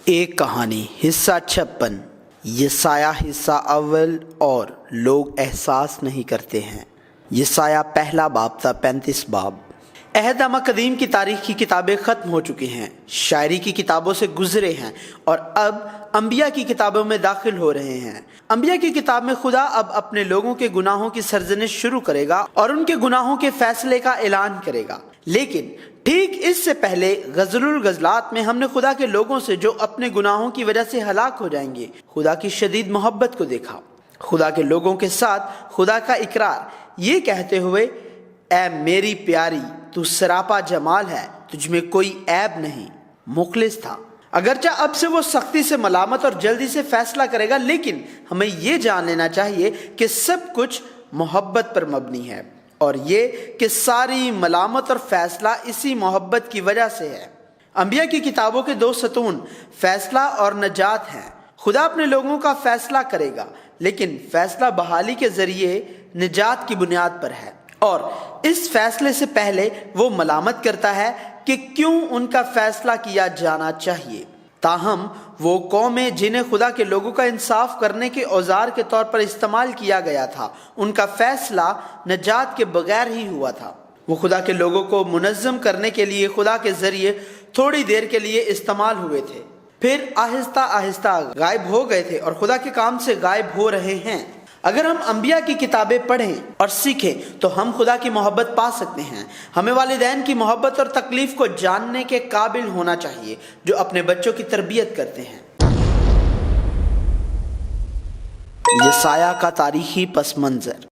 ایک کہانی حصہ 56 یسایہ حصہ اول اور لوگ احساس نہیں کرتے ہیں۔ یسایہ پہلا باب تا 35 باب۔ عہد نامہ قدیم کی تاریخ کی کتابیں ختم ہو چکی ہیں، شاعری کی کتابوں سے گزرے ہیں اور اب انبیاء کی کتابوں میں داخل ہو رہے ہیں۔ انبیاء کی کتاب میں خدا اب اپنے لوگوں کے گناہوں کی سرزنش شروع کرے گا اور ان کے گناہوں کے فیصلے کا اعلان کرے گا، لیکن ٹھیک اس سے پہلے غزل الغزلات میں ہم نے خدا کے لوگوں سے جو اپنے گناہوں کی وجہ سے ہلاک ہو جائیں گے خدا کی شدید محبت کو دیکھا۔ خدا کے لوگوں کے ساتھ خدا کا اقرار یہ کہتے ہوئے، اے میری پیاری تو سراپا جمال ہے، تجھ میں کوئی عیب نہیں، مخلص تھا۔ اگرچہ اب سے وہ سختی سے ملامت اور جلدی سے فیصلہ کرے گا، لیکن ہمیں یہ جان لینا چاہیے کہ سب کچھ محبت پر مبنی ہے، اور یہ کہ ساری ملامت اور فیصلہ اسی محبت کی وجہ سے ہے۔ انبیاء کی کتابوں کے دو ستون فیصلہ اور نجات ہیں۔ خدا اپنے لوگوں کا فیصلہ کرے گا، لیکن فیصلہ بحالی کے ذریعے نجات کی بنیاد پر ہے، اور اس فیصلے سے پہلے وہ ملامت کرتا ہے کہ کیوں ان کا فیصلہ کیا جانا چاہیے۔ تاہم وہ قومیں جنہیں خدا کے لوگوں کا انصاف کرنے کے اوزار کے طور پر استعمال کیا گیا تھا، ان کا فیصلہ نجات کے بغیر ہی ہوا تھا۔ وہ خدا کے لوگوں کو منظم کرنے کے لیے خدا کے ذریعے تھوڑی دیر کے لیے استعمال ہوئے تھے، پھر آہستہ آہستہ غائب ہو گئے تھے اور خدا کے کام سے غائب ہو رہے ہیں۔ اگر ہم انبیاء کی کتابیں پڑھیں اور سیکھیں تو ہم خدا کی محبت پا سکتے ہیں۔ ہمیں والدین کی محبت اور تکلیف کو جاننے کے قابل ہونا چاہیے جو اپنے بچوں کی تربیت کرتے ہیں۔ یسایہ کا تاریخی پس منظر۔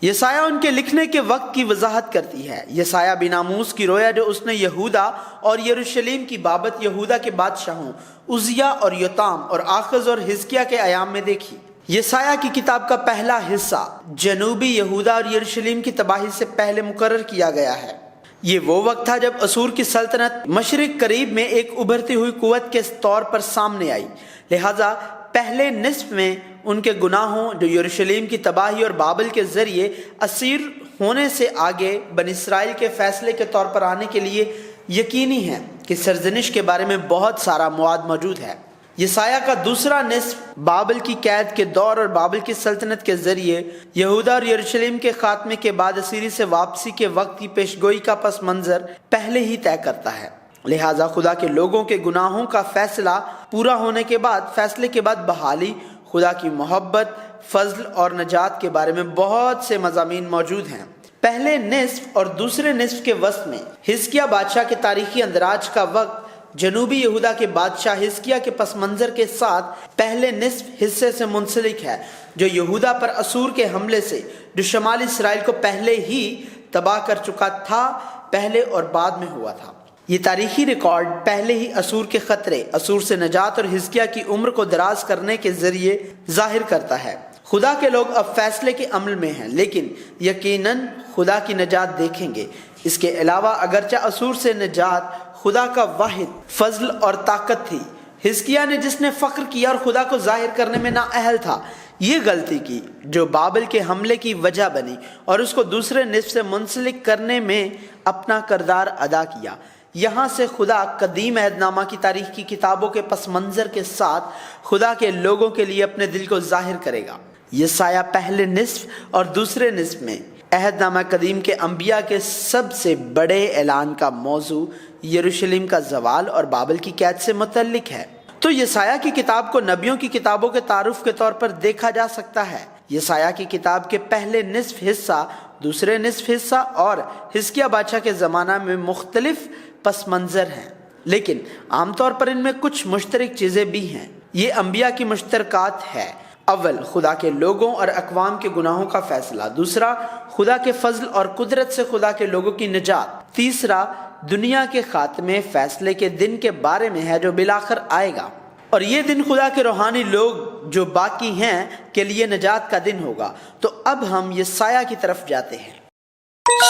یسایہ ان کے لکھنے کے وقت کی وضاحت کرتی ہے۔ یسایہ بن آموس کی رویا جو اس نے یہودا اور یروشلم کی بابت یہودا کے بادشاہوں عزیہ اور یوتام اور آخز اور حزقیہ کے ایام میں دیکھی۔ یسایہ کی کتاب کا پہلا حصہ جنوبی یہودا اور یروشلم کی تباہی سے پہلے مقرر کیا گیا ہے۔ یہ وہ وقت تھا جب اسور کی سلطنت مشرق قریب میں ایک ابھرتی ہوئی قوت کے طور پر سامنے آئی، لہٰذا پہلے نصف میں ان کے گناہوں جو یروشلم کی تباہی اور بابل کے ذریعے اسیر ہونے سے آگے بنی اسرائیل کے فیصلے کے طور پر آنے کے لیے یقینی ہے کہ سرزنش کے بارے میں بہت سارا مواد موجود ہے۔ یسایہ کا دوسرا نصف بابل کی قید کے دور اور بابل کی سلطنت کے ذریعے یہودا اور یروشلم کے خاتمے کے بعد اسیری سے واپسی کے وقت کی پیشگوئی کا پس منظر پہلے ہی طے کرتا ہے۔ لہٰذا خدا کے لوگوں کے گناہوں کا فیصلہ پورا ہونے کے بعد فیصلے کے بعد بحالی، خدا کی محبت، فضل اور نجات کے بارے میں بہت سے مضامین موجود ہیں۔ پہلے نصف اور دوسرے نصف کے وسط میں حزقیہ بادشاہ کے تاریخی اندراج کا وقت جنوبی یہودا کے بادشاہ حزقیہ کے پس منظر کے ساتھ پہلے نصف حصے سے منسلک ہے، جو یہودا پر اسور کے حملے سے جو شمالی اسرائیل کو پہلے ہی تباہ کر چکا تھا پہلے اور بعد میں ہوا تھا۔ یہ تاریخی ریکارڈ پہلے ہی اسور کے خطرے، اسور سے نجات اور حزقیہ کی عمر کو دراز کرنے کے ذریعے ظاہر کرتا ہے۔ خدا کے لوگ اب فیصلے کے عمل میں ہیں، لیکن یقیناً خدا کی نجات دیکھیں گے۔ اس کے علاوہ اگرچہ اسور سے نجات خدا کا واحد فضل اور طاقت تھی، حزقیہ نے جس نے فخر کیا اور خدا کو ظاہر کرنے میں نااہل تھا، یہ غلطی کی جو بابل کے حملے کی وجہ بنی اور اس کو دوسرے نصف سے منسلک کرنے میں اپنا کردار ادا کیا۔ یہاں سے خدا قدیم عہد نامہ کی تاریخ کی کتابوں کے پس منظر کے ساتھ خدا کے لوگوں کے لیے اپنے دل کو ظاہر کرے گا۔ یسایہ پہلے نصف اور دوسرے نصف میں عہد نامہ قدیم کے انبیاء کے سب سے بڑے اعلان کا موضوع یروشلم کا زوال اور بابل کی قید سے متعلق ہے۔ تو یسایہ کی کتاب کو نبیوں کی کتابوں کے تعارف کے طور پر دیکھا جا سکتا ہے۔ یسایہ کی کتاب کے پہلے نصف حصہ، دوسرے نصف حصہ اور حزقیہ بادشاہ کے زمانہ میں مختلف پس منظر ہیں، لیکن عام طور پر ان میں کچھ مشترک چیزیں بھی ہیں۔ یہ انبیاء کی مشترکات ہے۔ اول، خدا کے لوگوں اور اقوام کے گناہوں کا فیصلہ۔ دوسرا، خدا کے فضل اور قدرت سے خدا کے لوگوں کی نجات۔ تیسرا، دنیا کے خاتمے فیصلے کے دن کے بارے میں ہے جو بالآخر آئے گا، اور یہ دن خدا کے روحانی لوگ جو باقی ہیں کے لیے نجات کا دن ہوگا۔ تو اب ہم یسایہ کی طرف جاتے ہیں۔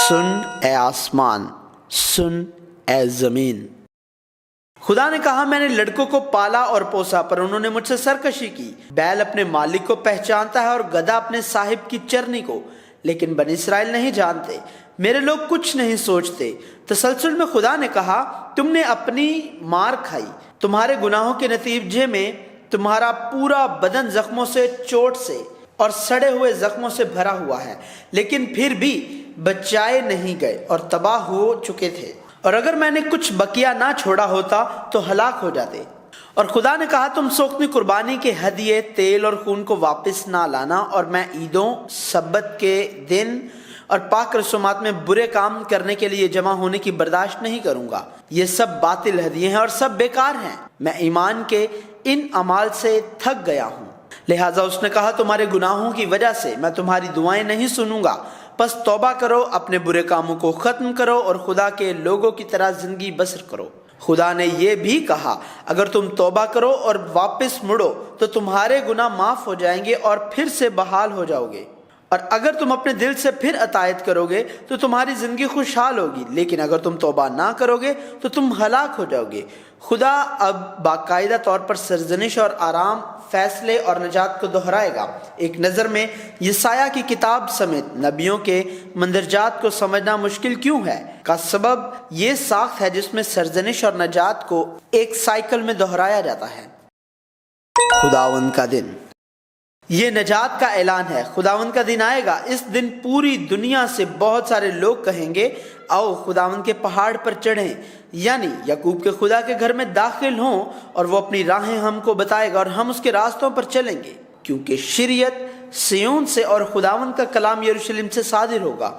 سن اے آسمان، سن اے زمین۔ خدا نے کہا، میں نے لڑکوں کو پالا اور پوسا پر انہوں نے مجھ سے سرکشی کی۔ بیل اپنے مالک کو پہچانتا ہے اور گدھا اپنے صاحب کی چرنی کو، لیکن بنی اسرائیل نہیں جانتے۔ میرے لوگ کچھ نہیں سوچتے۔ تسلسل میں خدا نے کہا تم نے اپنی مار کھائی، تمہارے گناہوں کے نتیجے میں تمہارا پورا بدن زخموں سے، چوٹ سے اور سڑے ہوئے زخموں سے بھرا ہوا ہے، لیکن پھر بھی بچائے نہیں گئے اور تباہ ہو چکے تھے، اور اگر میں نے کچھ بقیہ نہ چھوڑا ہوتا تو ہلاک ہو جاتے۔ اور خدا نے کہا تم سوکھتی قربانی کے ہدیے، تیل اور خون کو واپس نہ لانا، اور میں عیدوں، سبت کے دن اور پاک رسومات میں برے کام کرنے کے لیے جمع ہونے کی برداشت نہیں کروں گا۔ یہ سب باطل ہدیے ہیں اور سب بیکار ہیں۔ میں ایمان کے ان اعمال سے تھک گیا ہوں۔ لہٰذا اس نے کہا تمہارے گناہوں کی وجہ سے میں تمہاری دعائیں نہیں سنوں گا، پس توبہ کرو، اپنے برے کاموں کو ختم کرو اور خدا کے لوگوں کی طرح زندگی بسر کرو۔ خدا نے یہ بھی کہا اگر تم توبہ کرو اور واپس مڑو تو تمہارے گناہ معاف ہو جائیں گے اور پھر سے بحال ہو جاؤ گے، اور اگر تم اپنے دل سے پھر اطاعت کرو گے تو تمہاری زندگی خوشحال ہوگی، لیکن اگر تم توبہ نہ کرو گے تو تم ہلاک ہو جاؤ گے۔ خدا اب باقاعدہ طور پر سرزنش اور آرام، فیصلے اور نجات کو دہرائے گا۔ ایک نظر میں یسایہ کی کتاب سمیت نبیوں کے مندرجات کو سمجھنا مشکل کیوں ہے کا سبب یہ ساخت ہے جس میں سرزنش اور نجات کو ایک سائیکل میں دہرایا جاتا ہے۔ خداوند کا دن، یہ نجات کا اعلان ہے۔ خداوند کا دن آئے گا، اس دن پوری دنیا سے بہت سارے لوگ کہیں گے آؤ خداوند کے پہاڑ پر چڑھیں، یعنی یعقوب کے خدا کے گھر میں داخل ہوں، اور وہ اپنی راہیں ہم کو بتائے گا اور ہم اس کے راستوں پر چلیں گے، کیونکہ شریعت سیون سے اور خداوند کا کلام یروشلم سے صادر ہوگا۔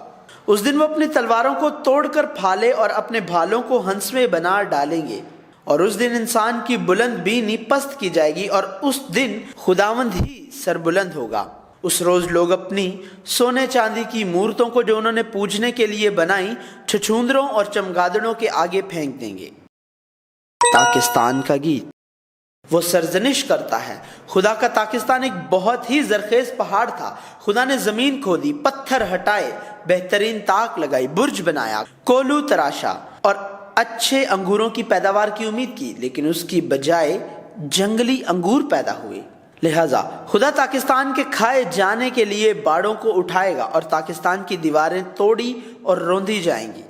اس دن وہ اپنی تلواروں کو توڑ کر پھالے اور اپنے بھالوں کو ہنسویں بنا ڈالیں گے، اور اس دن انسان کی بلند بینی پست کی جائے گی، اور اس دن خداوند ہی سربلند ہوگا۔ اس روز لوگ اپنی سونے چاندی کی مورتوں کو جو انہوں نے پوجنے کے لیے بنائی چھچھوندروں اور چمگادڑوں کے آگے پھینک دیں گے۔ پاکستان کا گیت، وہ سرزنش کرتا ہے۔ خدا کا پاکستان ایک بہت ہی زرخیز پہاڑ تھا۔ خدا نے زمین کھودی، پتھر ہٹائے، بہترین تاک لگائی، برج بنایا، کولو تراشا اور اچھے انگوروں کی پیداوار کی امید کی، لیکن اس کی بجائے جنگلی انگور پیدا ہوئے۔ لہٰذا خدا پاکستان کے کھائے جانے کے لیے باڑوں کو اٹھائے گا اور پاکستان کی دیواریں توڑی اور روندی جائیں گی۔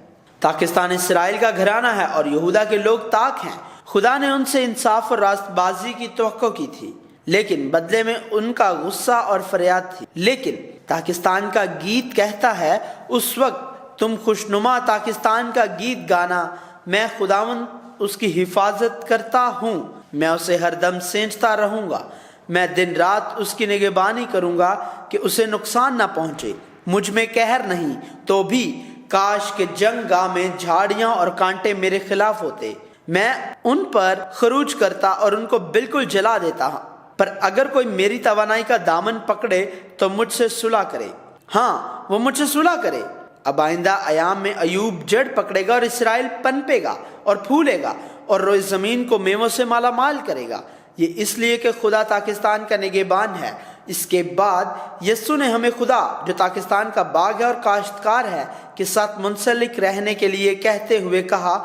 پاکستان اسرائیل کا گھرانہ ہے اور یہودا کے لوگ تاک ہیں۔ خدا نے ان سے انصاف اور راست بازی کی توقع کی تھی، لیکن بدلے میں ان کا غصہ اور فریاد تھی۔ لیکن پاکستان کا گیت کہتا ہے اس وقت تم خوشنما پاکستان کا گیت گانا، میں خداوند اس کی حفاظت کرتا ہوں، میں اسے ہر دم سینچتا رہوں گا، میں دن رات اس کی نگہبانی کروں گا کہ اسے نقصان نہ پہنچے۔ مجھ میں قہر نہیں تو بھی کاش کہ جنگ گاہ میں جھاڑیاں اور کانٹے میرے خلاف ہوتے، میں ان پر خروج کرتا اور ان کو بالکل جلا دیتا، پر اگر کوئی میری توانائی کا دامن پکڑے تو مجھ سے صلح کرے، ہاں وہ مجھ سے صلح کرے۔ اب آئندہ ایام میں ایوب جڑ پکڑے گا اور اسرائیل پنپے گا اور پھولے گا اور روئے زمین کو میووں سے مالا مال کرے گا۔ یہ اس لیے کہ خدا پاکستان کا نگہبان ہے۔ اس کے بعد یسوع نے ہمیں خدا جو پاکستان کا باغ ہے اور کاشتکار ہے کے ساتھ منسلک رہنے کے لیے کہتے ہوئے کہا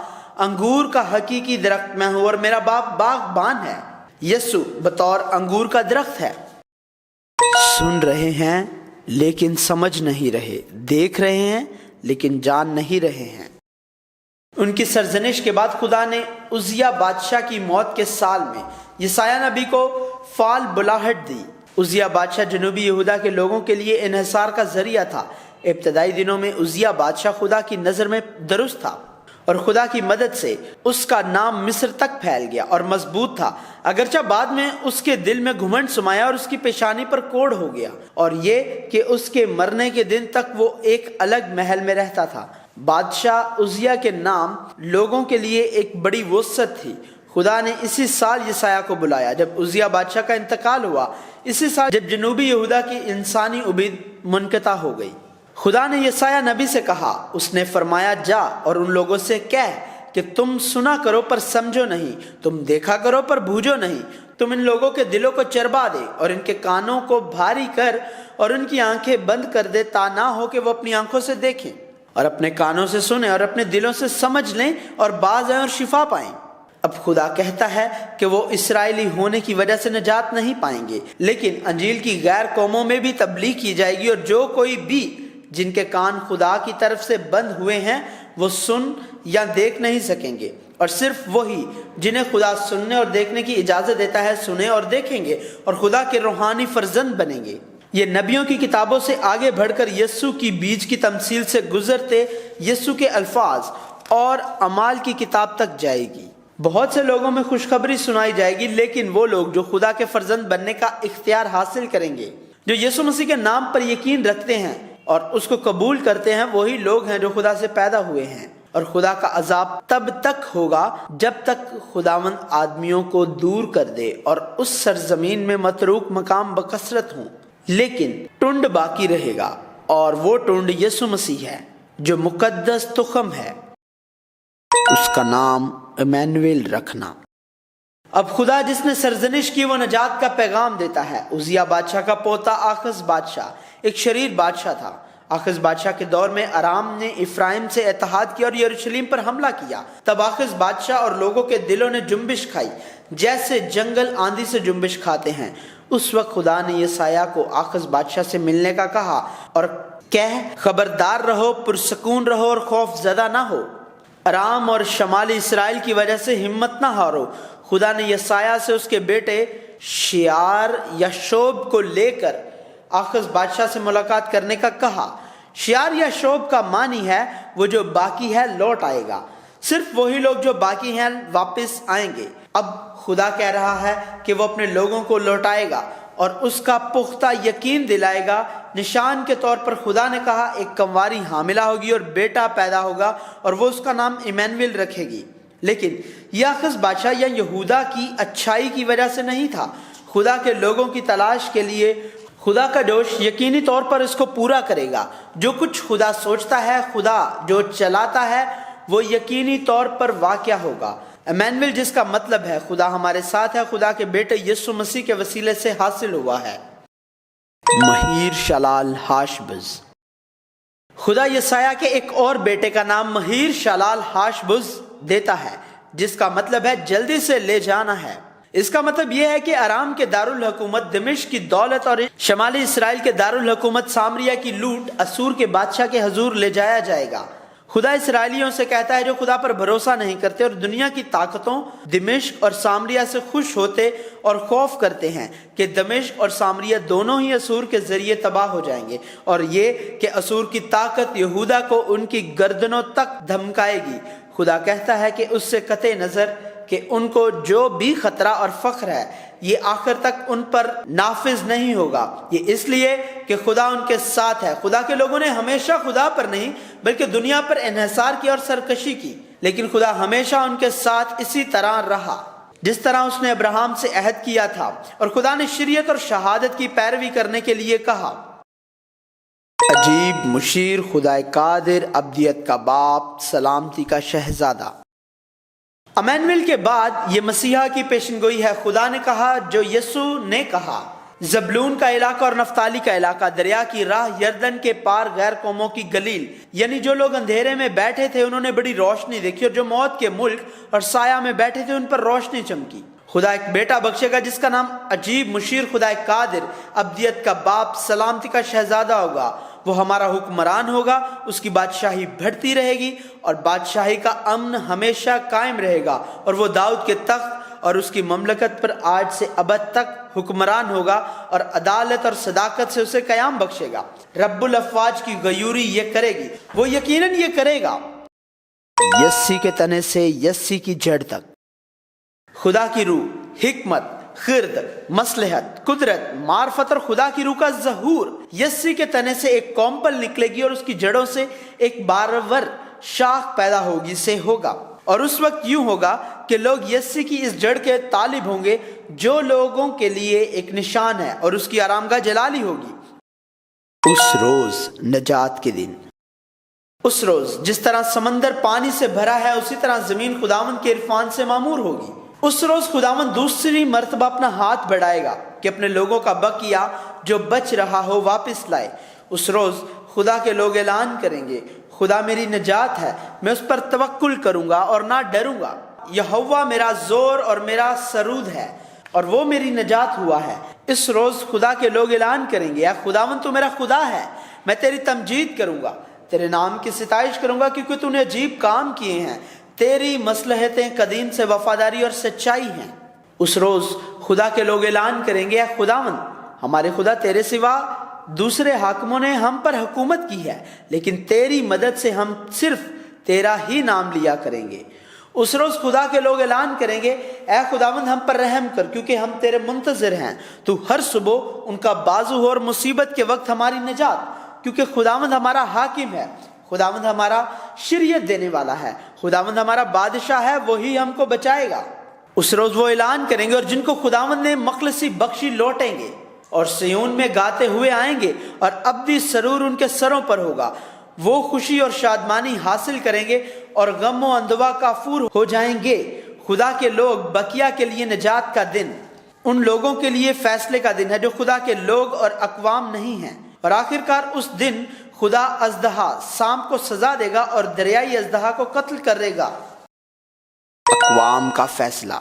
انگور کا حقیقی درخت میں ہوں اور میرا باپ باغبان ہے۔ یسوع بطور انگور کا درخت ہے۔ سن رہے ہیں لیکن سمجھ نہیں رہے، دیکھ رہے ہیں لیکن جان نہیں رہے ہیں۔ ان کی سرزنش کے بعد خدا نے عزیہ بادشاہ کی موت کے سال میں یسایہ نبی کو فال بلاہٹ دی۔ عزیہ بادشاہ جنوبی یہودا کے لوگوں کے لیے انحصار کا ذریعہ تھا۔ ابتدائی دنوں میں عزیہ بادشاہ خدا کی نظر میں درست تھا اور خدا کی مدد سے اس کا نام مصر تک پھیل گیا اور مضبوط تھا، اگرچہ بعد میں اس کے دل میں گھمنڈ سمایا اور اس کی پیشانی پر کوڑ ہو گیا، اور یہ کہ اس کے مرنے کے دن تک وہ ایک الگ محل میں رہتا تھا۔ بادشاہ عزیہ کے نام لوگوں کے لیے ایک بڑی وسعت تھی۔ خدا نے اسی سال یسایہ کو بلایا جب عزیہ بادشاہ کا انتقال ہوا، اسی سال جب جنوبی یہودا کی انسانی امید منقطع ہو گئی۔ خدا نے یسایہ نبی سے کہا، اس نے فرمایا جا اور ان لوگوں سے کہہ کہ تم سنا کرو پر سمجھو نہیں، تم دیکھا کرو پر بوجھو نہیں، تم ان لوگوں کے دلوں کو چربا دے اور ان کے کانوں کو بھاری کر اور ان کی آنکھیں بند کر دے، تا نہ ہو کہ وہ اپنی آنکھوں سے دیکھیں اور اپنے کانوں سے سنیں اور اپنے دلوں سے سمجھ لیں اور باز آئیں اور شفا پائیں۔ اب خدا کہتا ہے کہ وہ اسرائیلی ہونے کی وجہ سے نجات نہیں پائیں گے، لیکن انجیل کی غیر قوموں میں بھی تبلیغ کی جائے گی، اور جو کوئی بھی جن کے کان خدا کی طرف سے بند ہوئے ہیں وہ سن یا دیکھ نہیں سکیں گے، اور صرف وہی جنہیں خدا سننے اور دیکھنے کی اجازت دیتا ہے سنیں اور دیکھیں گے اور خدا کے روحانی فرزند بنیں گے۔ یہ نبیوں کی کتابوں سے آگے بڑھ کر یسوع کی بیج کی تمثیل سے گزرتے یسوع کے الفاظ اور اعمال کی کتاب تک جائے گی۔ بہت سے لوگوں میں خوشخبری سنائی جائے گی، لیکن وہ لوگ جو خدا کے فرزند بننے کا اختیار حاصل کریں گے، جو یسوع مسیح کے نام پر یقین رکھتے ہیں اور اس کو قبول کرتے ہیں، وہی لوگ ہیں جو خدا سے پیدا ہوئے ہیں۔ اور خدا کا عذاب تب تک ہوگا جب تک خداوند آدمیوں کو دور کر دے اور اس سرزمین میں متروک مقام بکثرت ہوں، لیکن ٹنڈ باقی رہے گا، اور وہ ٹنڈ یسوع مسیح ہے جو مقدس تخم ہے۔ اس کا نام ایمانویل رکھنا۔ اب خدا جس نے سرزنش کی وہ نجات کا پیغام دیتا ہے۔ عزیہ بادشاہ کا پوتا آخز بادشاہ ایک شریر بادشاہ تھا۔ آخز بادشاہ کے دور میں ارام نے افرائیم سے اتحاد کیا اور یروشلم پر حملہ کیا۔ تب آخز بادشاہ اور لوگوں کے دلوں نے جنبش کھائی، جیسے جنگل آندھی سے جنبش کھاتے ہیں۔ اس وقت خدا نے یسایہ کو آخز بادشاہ سے ملنے کا کہا اور کہہ، خبردار رہو، پرسکون رہو اور خوف زدہ نہ ہو۔ ارام اور شمالی اسرائیل کی وجہ سے ہمت نہ ہارو۔ خدا نے یسایہ سے اس کے بیٹے شیار یشوب کو لے کر آخز بادشاہ سے ملاقات کرنے کا کہا۔ شیار یشوب کا معنی ہے وہ جو باقی ہے لوٹ آئے گا۔ صرف وہی لوگ جو باقی ہیں واپس آئیں گے۔ اب خدا کہہ رہا ہے کہ وہ اپنے لوگوں کو لوٹائے گا اور اس کا پختہ یقین دلائے گا۔ نشان کے طور پر خدا نے کہا ایک کنواری حاملہ ہوگی اور بیٹا پیدا ہوگا اور وہ اس کا نام ایمانویل رکھے گی۔ لیکن یہ آخز بادشاہ یا یہودا کی اچھائی کی وجہ سے نہیں تھا، خدا کے لوگوں کی تلاش کے لیے۔ خدا کا جوش یقینی طور پر اس کو پورا کرے گا۔ جو کچھ خدا سوچتا ہے، خدا جو چلاتا ہے، وہ یقینی طور پر واقع ہوگا۔ ایمانویل جس کا مطلب ہے خدا ہمارے ساتھ ہے، خدا کے بیٹے یسوع مسیح کے وسیلے سے حاصل ہوا ہے۔ مہیر شلال ہاشبز۔ خدا یسایہ کے ایک اور بیٹے کا نام مہیر شلال ہاشبز دیتا ہے، جس کا مطلب ہے جلدی سے لے جانا ہے۔ اس کا مطلب یہ ہے کہ ارام کے دارالحکومت دمشق کی دولت اور شمالی اسرائیل کے دارالحکومت سامریہ کی لوٹ اسور کے بادشاہ کے حضور لے جایا جائے گا۔ خدا اسرائیلیوں سے کہتا ہے جو خدا پر بھروسہ نہیں کرتے اور دنیا کی طاقتوں دمشق اور سامریہ سے خوش ہوتے اور خوف کرتے ہیں کہ دمشق اور سامریہ دونوں ہی اسور کے ذریعے تباہ ہو جائیں گے، اور یہ کہ اسور کی طاقت یہودا کو ان کی گردنوں تک دھمکائے گی۔ خدا کہتا ہے کہ اس سے قطع نظر کہ ان کو جو بھی خطرہ اور فخر ہے یہ آخر تک ان پر نافذ نہیں ہوگا۔ یہ اس لیے کہ خدا ان کے ساتھ ہے۔ خدا کے لوگوں نے ہمیشہ خدا پر نہیں بلکہ دنیا پر انحصار کی اور سرکشی کی، لیکن خدا ہمیشہ ان کے ساتھ اسی طرح رہا جس طرح اس نے ابراہیم سے عہد کیا تھا، اور خدا نے شریعت اور شہادت کی پیروی کرنے کے لیے کہا۔ عجیب، مشیر، خدا قادر، ابدیت کا باپ، سلامتی کا شہزادہ۔ ایمانویل کے بعد یہ مسیحا کی پیشن گوئی ہے۔ خدا نے کہا جو یسوع نے کہا، زبلون کا علاقہ اور نفتالی کا علاقہ، دریا کی راہ، یردن کے پار، غیر قوموں کی گلیل، یعنی جو لوگ اندھیرے میں بیٹھے تھے انہوں نے بڑی روشنی دیکھی، اور جو موت کے ملک اور سایہ میں بیٹھے تھے ان پر روشنی چمکی۔ خدا ایک بیٹا بخشے گا جس کا نام عجیب، مشیر، خدا قادر، ابدیت کا باپ، سلامتی کا شہزادہ ہوگا۔ وہ ہمارا حکمران ہوگا، اس کی بادشاہی بڑھتی رہے گی اور بادشاہی کا امن ہمیشہ قائم رہے گا، اور وہ داؤد کے تخت اور اس کی مملکت پر آج سے ابد تک حکمران ہوگا، اور عدالت اور صداقت سے اسے قیام بخشے گا۔ رب الافواج کی غیوری یہ کرے گی، وہ یقیناً یہ کرے گا۔ یسی کے تنے سے یسی کی جڑ تک۔ خدا کی روح، حکمت، خرد، مصلحت، قدرت، معرفت اور خدا کی روح کا ظہور یسی کے تنے سے ایک کومپل نکلے گی اور اس کی جڑوں سے ایک بارور شاخ پیدا ہوگی سے ہوگا، اور اس وقت یوں ہوگا کہ لوگ یسی کی اس جڑ کے طالب ہوں گے جو لوگوں کے لیے ایک نشان ہے، اور اس کی آرامگاہ جلالی ہوگی۔ اس روز، نجات کے دن۔ اس روز جس طرح سمندر پانی سے بھرا ہے اسی طرح زمین خداوند کے عرفان سے معمور ہوگی۔ اس روز خداوند دوسری مرتبہ اپنا ہاتھ بڑھائے گا کہ اپنے لوگوں کا بقیہ جو بچ رہا ہو واپس لائے۔ اس روز خدا کے لوگ اعلان کریں گے، خدا میری نجات ہے، میں اس پر توکل کروں گا اور نہ ڈروں گا۔ یہوہ میرا زور اور میرا سرود ہے، اور وہ میری نجات ہوا ہے۔ اس روز خدا کے لوگ اعلان کریں گے، اے خداوند تو میرا خدا ہے، میں تیری تمجید کروں گا، تیرے نام کی ستائش کروں گا، کیونکہ تو نے عجیب کام کیے ہیں، تیری مصلحتیں قدیم سے وفاداری اور سچائی ہیں۔ اس روز خدا کے لوگ اعلان کریں گے، اے خداوند ہمارے خدا، تیرے سوا دوسرے حاکموں نے ہم پر حکومت کی ہے، لیکن تیری مدد سے ہم صرف تیرا ہی نام لیا کریں گے۔ اس روز خدا کے لوگ اعلان کریں گے، اے خداوند ہم پر رحم کر، کیونکہ ہم تیرے منتظر ہیں، تو ہر صبح ان کا بازو ہو اور مصیبت کے وقت ہماری نجات، کیونکہ خداوند ہمارا حاکم ہے، خداوند ہمارا شریعت دینے والا ہے، خداوند ہمارا بادشاہ ہے، وہی ہم کو بچائے گا۔ اس روز وہ اعلان کریں گے، اور جن کو خداوند نے مخلصی بخشی لوٹیں گے اور سیون میں گاتے ہوئے آئیں گے، اور ابدی سرور ان کے سروں پر ہوگا، وہ خوشی اور شادمانی حاصل کریں گے اور غم و اندوہ کافور ہو جائیں گے۔ خدا کے لوگ بقیہ کے لیے نجات کا دن، ان لوگوں کے لیے فیصلے کا دن ہے جو خدا کے لوگ اور اقوام نہیں ہیں، اور آخر کار اس دن خدا اژدہا سام کو سزا دے گا اور دریائی اژدہا کو قتل کرے گا۔ اقوام کا فیصلہ۔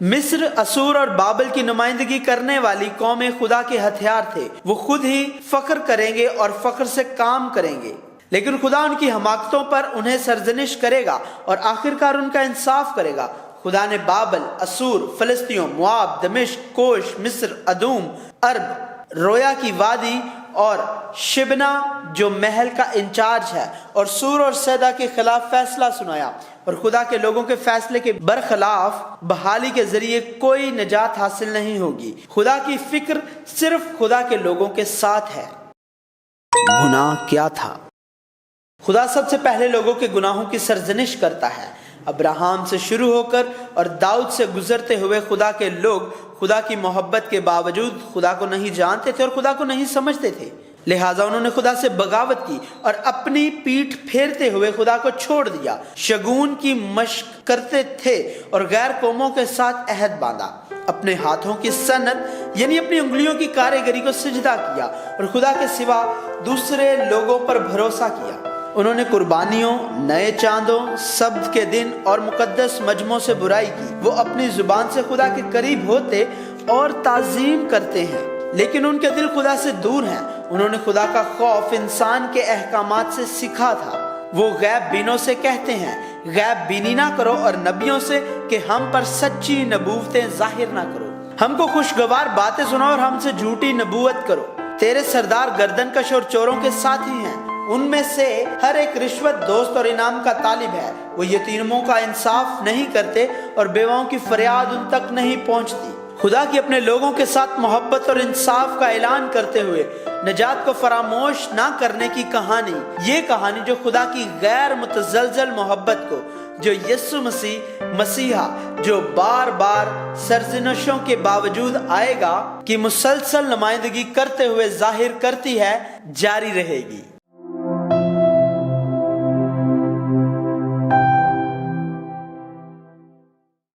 مصر، اسور اور بابل کی نمائندگی کرنے والی قومیں خدا کے ہتھیار تھے، وہ خود ہی فخر کریں گے اور فخر سے کام کریں گے، لیکن خدا ان کی حماقتوں پر انہیں سرزنش کرے گا اور آخرکار ان کا انصاف کرے گا۔ خدا نے بابل، اسور، فلسطینوں، مواب، دمشق، کوش، مصر، ادوم، عرب، رویا کی وادی اور شبنا جو محل کا انچارج ہے، اور سور اور سیدا کے خلاف فیصلہ سنایا، اور خدا کے لوگوں کے فیصلے کے برخلاف بحالی کے ذریعے کوئی نجات حاصل نہیں ہوگی۔ خدا کی فکر صرف خدا کے لوگوں کے ساتھ ہے۔ گناہ کیا تھا؟ خدا سب سے پہلے لوگوں کے گناہوں کی سرزنش کرتا ہے۔ ابراہیم سے شروع ہو کر اور داؤد سے گزرتے ہوئے خدا کے لوگ خدا کی محبت کے باوجود خدا کو نہیں جانتے تھے اور خدا کو نہیں سمجھتے تھے، لہٰذا انہوں نے خدا سے بغاوت کی اور اپنی پیٹھ پھیرتے ہوئے خدا کو چھوڑ دیا، شگون کی مشق کرتے تھے اور غیر قوموں کے ساتھ عہد باندھا، اپنے ہاتھوں کی صنعت یعنی اپنی انگلیوں کی کاریگری کو سجدہ کیا اور خدا کے سوا دوسرے لوگوں پر بھروسہ کیا۔ انہوں نے قربانیوں، نئے چاندوں، سبت کے دن اور مقدس مجمعوں سے برائی کی۔ وہ اپنی زبان سے خدا کے قریب ہوتے اور تعظیم کرتے ہیں، لیکن ان کے دل خدا سے دور ہیں۔ انہوں نے خدا کا خوف انسان کے احکامات سے سیکھا تھا۔ وہ غیب بینوں سے کہتے ہیں، غیب بینی نہ کرو، اور نبیوں سے کہ ہم پر سچی نبوتیں ظاہر نہ کرو۔ ہم کو خوشگوار باتیں سناؤ اور ہم سے جھوٹی نبوت کرو۔ تیرے سردار گردن کش اور چوروں کے ساتھی ہیں، ان میں سے ہر ایک رشوت دوست اور انعام کا طالب ہے۔ وہ یتیموں کا انصاف نہیں کرتے اور بیواؤں کی فریاد ان تک نہیں پہنچتی۔ خدا کی اپنے لوگوں کے ساتھ محبت اور انصاف کا اعلان کرتے ہوئے نجات کو فراموش نہ کرنے کی کہانی، یہ کہانی جو خدا کی غیر متزلزل محبت کو، جو یسوع مسیحا جو بار بار سرزنشوں کے باوجود آئے گا، کی مسلسل نمائندگی کرتے ہوئے ظاہر کرتی ہے، جاری رہے گی۔